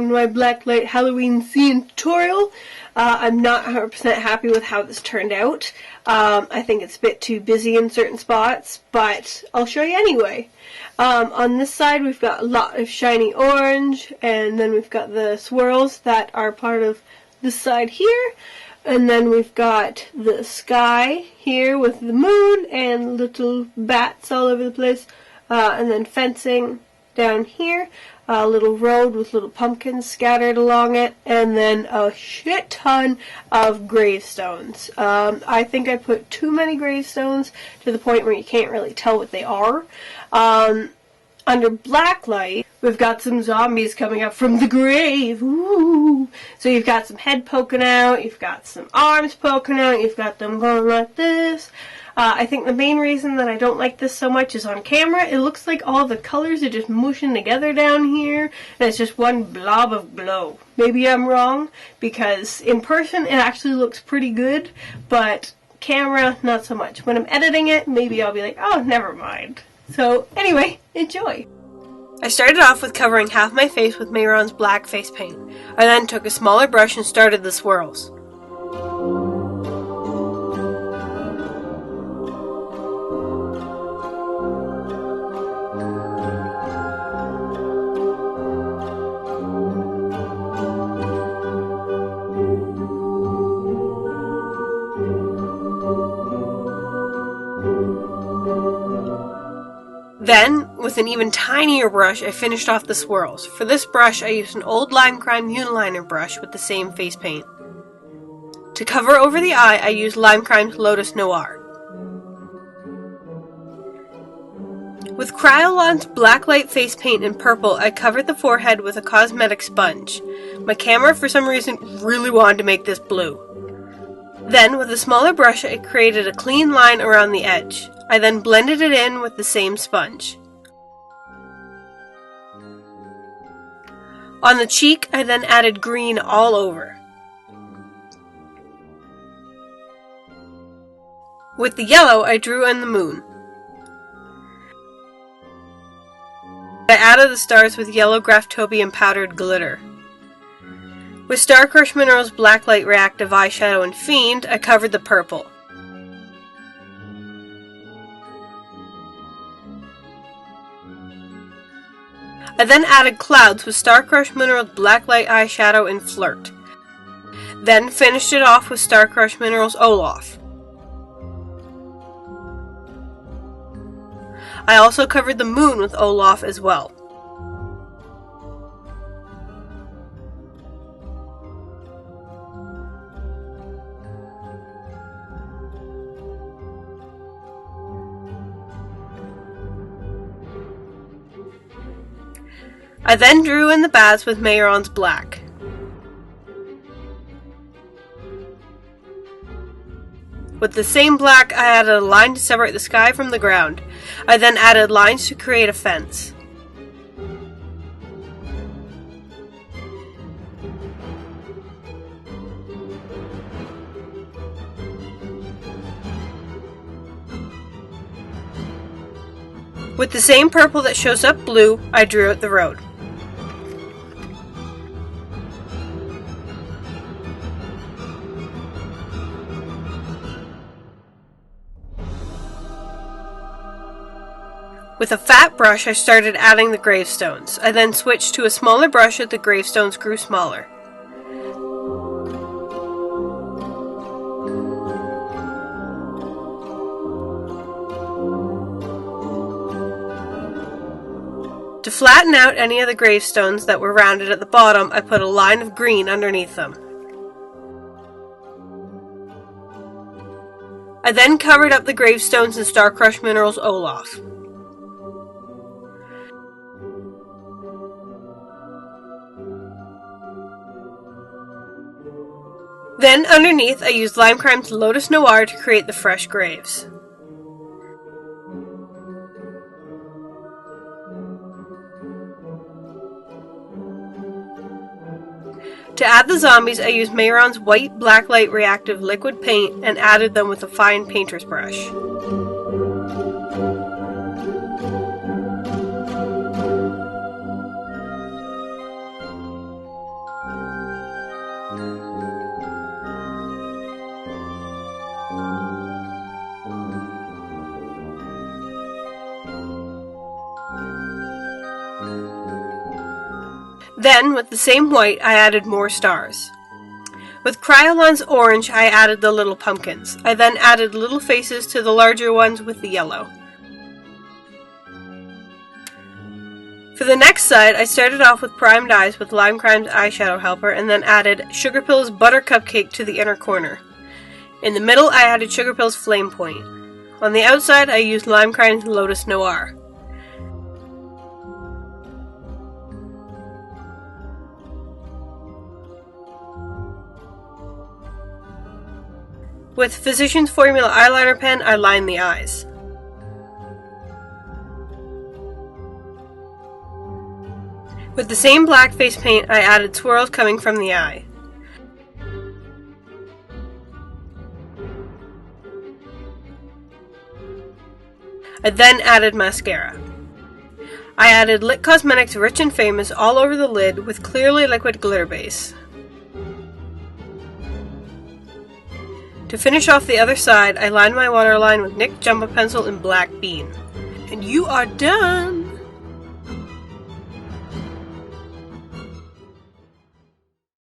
welcome to my Blacklight Halloween scene tutorial. I'm not 100% happy with how this turned out. I think it's a bit too busy in certain spots, but I'll show you anyway. On this side we've got a lot of shiny orange, and then we've got the swirls that are part of this side here. And then we've got the sky here with the moon and little bats all over the place. And then fencing down here. A little road with little pumpkins scattered along it. And then a shit ton of gravestones. I think I put too many gravestones to the point where you can't really tell what they are. Under Blacklight, we've got some zombies coming up from the grave. Ooh. So you've got some head poking out, you've got some arms poking out, you've got them going like this. I think the main reason that I don't like this so much is on camera. It looks like all the colors are just mushing together down here, and it's just one blob of glow. Maybe I'm wrong, because in person it actually looks pretty good, but camera, not so much. When I'm editing it, maybe I'll be like, oh, never mind. So, anyway, enjoy! I started off with covering half my face with Mayron's black face paint. I then took a smaller brush and started the swirls. Then, with an even tinier brush, I finished off the swirls. For this brush, I used an old Lime Crime Uniliner brush with the same face paint. To cover over the eye, I used Lime Crime's Lotus Noir. With Cryolon's Blacklight face paint in purple, I covered the forehead with a cosmetic sponge. My camera, for some reason, really wanted to make this blue. Then, with a smaller brush, I created a clean line around the edge. I then blended it in with the same sponge. On the cheek, I then added green all over. With the yellow, I drew in the moon. I added the stars with yellow Graftobian powdered glitter. With Star Crush Minerals Blacklight Reactive Eyeshadow and Fiend, I covered the purple. I then added clouds with Star Crush Minerals Blacklight Eyeshadow and Flirt. Then finished it off with Star Crush Minerals Olaf. I also covered the moon with Olaf as well. I then drew in the bats with Mayron's black. With the same black, I added a line to separate the sky from the ground. I then added lines to create a fence. With the same purple that shows up blue, I drew out the road. With a fat brush, I started adding the gravestones. I then switched to a smaller brush as the gravestones grew smaller. To flatten out any of the gravestones that were rounded at the bottom, I put a line of green underneath them. I then covered up the gravestones in Star Crush Minerals Olaf. Then, underneath, I used Lime Crime's Lotus Noir to create the fresh graves. To add the zombies, I used Mayron's white Blacklight Reactive Liquid Paint and added them with a fine painter's brush. Then, with the same white, I added more stars. With Crayolan's orange, I added the little pumpkins. I then added little faces to the larger ones with the yellow. For the next side, I started off with primed eyes with Lime Crime's eyeshadow helper and then added Sugarpill's Butter Cupcake to the inner corner. In the middle, I added Sugarpill's Flame Point. On the outside, I used Lime Crime's Lotus Noir. With Physician's Formula eyeliner pen, I lined the eyes. With the same black face paint, I added swirls coming from the eye. I then added mascara. I added Lit Cosmetics Rich and Famous all over the lid with clearly liquid glitter base. To finish off the other side, I lined my waterline with NYX Jumbo Pencil in Black Bean. And you are done!